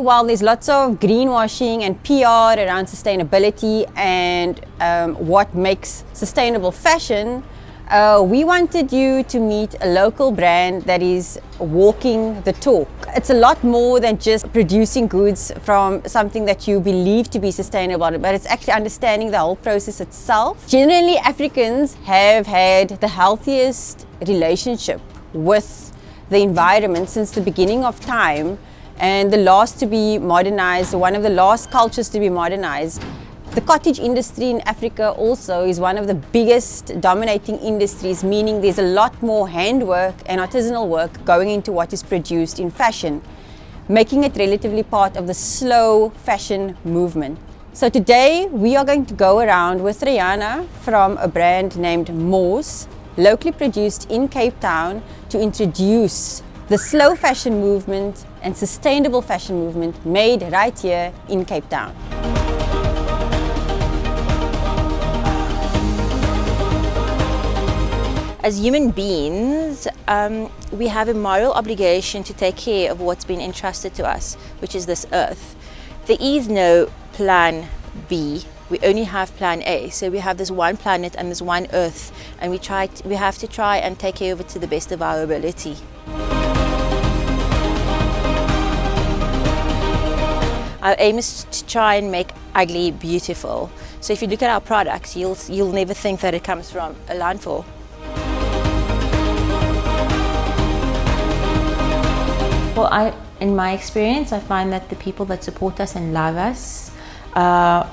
while there's lots of greenwashing and PR around sustainability and what makes sustainable fashion, we wanted you to meet a local brand that is walking the talk. It's a lot more than just producing goods from something that you believe to be sustainable, but it's actually understanding the whole process itself. Generally, Africans have had the healthiest relationship with the environment since the beginning of time, and the last to be modernized, one of the last cultures to be modernized. The cottage industry in Africa also is one of the biggest dominating industries, meaning there's a lot more handwork and artisanal work going into what is produced in fashion, making it relatively part of the slow fashion movement. So today we are going to go around with Raihana from a brand named Morse, locally produced in Cape Town, to introduce the slow fashion movement and sustainable fashion movement made right here in Cape Town. As human beings, we have a moral obligation to take care of what's been entrusted to us, which is this earth. There is no plan B, we only have plan A. So we have this one planet and this one earth, and we have to try and take care of it to the best of our ability. Our aim is to try and make ugly beautiful. So if you look at our products, you'll never think that it comes from a landfill. Well, in my experience, I find that the people that support us and love us are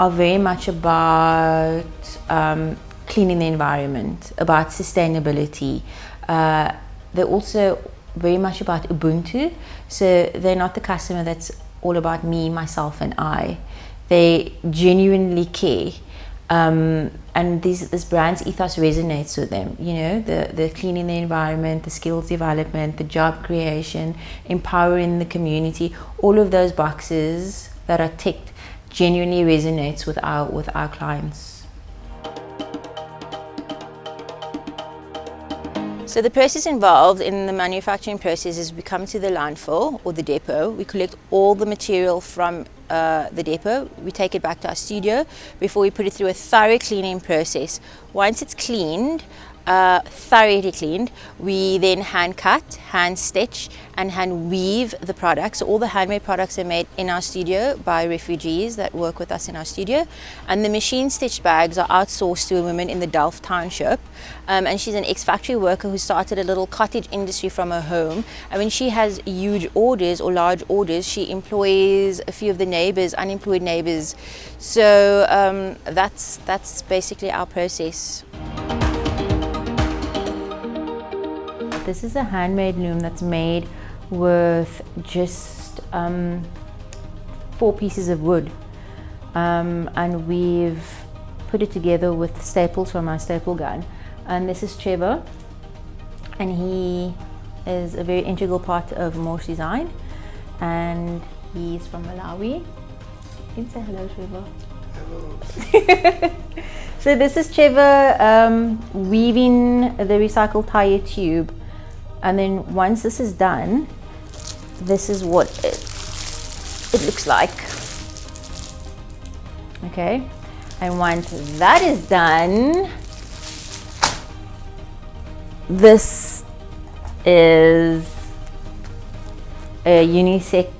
very much about cleaning the environment, about sustainability. They're also very much about Ubuntu, so they're not the customer that's all about me, myself and I. They genuinely care. And this brand's ethos resonates with them, you know, the cleaning the environment, the skills development, the job creation, empowering the community, all of those boxes that are ticked genuinely resonates with our clients. So the process involved in the manufacturing process is we come to the landfill or the depot, we collect all the material from the depot, we take it back to our studio before we put it through a thorough cleaning process. Once it's cleaned, thoroughly cleaned, we then hand cut, hand stitch and hand weave the products. So all the handmade products are made in our studio by refugees that work with us in our studio, and the machine stitched bags are outsourced to a woman in the Delft township, and she's an ex-factory worker who started a little cottage industry from her home, and when she has huge orders or large orders, she employs a few of the neighbors, unemployed neighbors. So that's basically our process. This is a handmade loom that's made with just 4 pieces of wood, and we've put it together with staples from our staple gun. And this is Trevor, and he is a very integral part of Morse design, and he's from Malawi. You can say hello, Trevor. Hello. So this is Trevor weaving the recycled tyre tube. And then once this is done, this is what it looks like. Okay, and once that is done, this is a unisex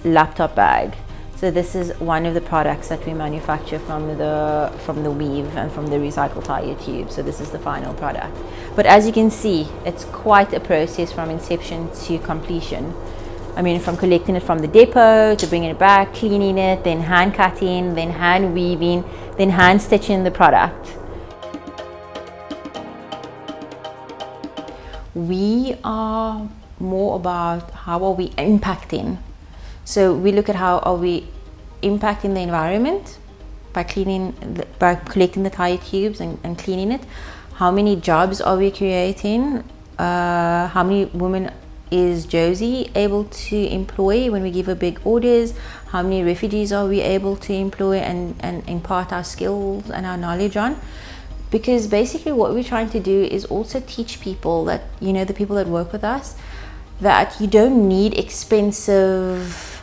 laptop bag. So this is one of the products that we manufacture from the weave and from the recycled tyre tube. So this is the final product. But as you can see, it's quite a process from inception to completion. I mean, from collecting it from the depot to bringing it back, cleaning it, then hand cutting, then hand weaving, then hand stitching the product. We are more about how are we impacting. So we look at how are we impacting the environment by collecting the tyre tubes and cleaning it. How many jobs are we creating? How many women is Josie able to employ when we give her big orders? How many refugees are we able to employ and impart our skills and our knowledge on? Because basically what we're trying to do is also teach people that, you know, the people that work with us, that you don't need expensive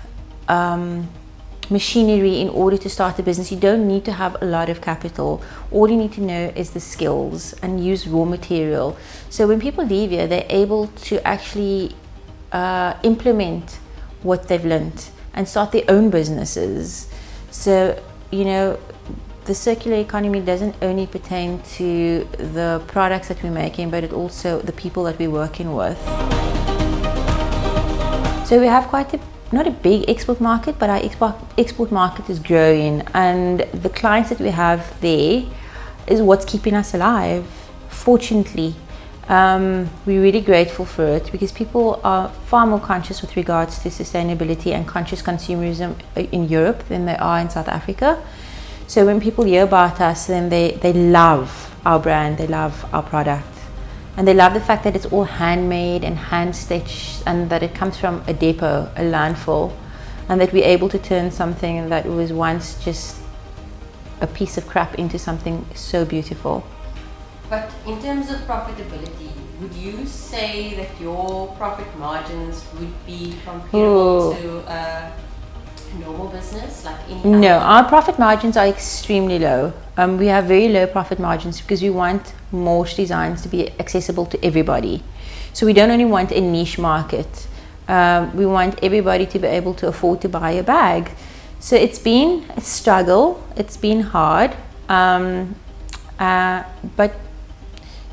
machinery in order to start a business. You don't need to have a lot of capital. All you need to know is the skills and use raw material. So when people leave here, they're able to actually implement what they've learned and start their own businesses. So, you know, the circular economy doesn't only pertain to the products that we're making, but it also the people that we're working with. So we have quite not a big export market, but our export market is growing, and the clients that we have there is what's keeping us alive, fortunately. We're really grateful for it because people are far more conscious with regards to sustainability and conscious consumerism in Europe than they are in South Africa. So when people hear about us, then they love our brand, they love our product. And they love the fact that it's all handmade and hand-stitched, and that it comes from a depot, a landfill, and that we're able to turn something that was once just a piece of crap into something so beautiful. But in terms of profitability, would you say that your profit margins would be comparable to a normal business, like any other? No, our profit margins are extremely low. We have very low profit margins because we want most designs to be accessible to everybody. So we don't only want a niche market. We want everybody to be able to afford to buy a bag. So it's been a struggle. It's been hard. But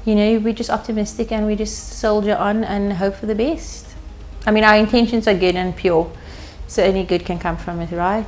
you know, we're just optimistic and we just soldier on and hope for the best. I mean, our intentions are good and pure, so only good can come from it, right?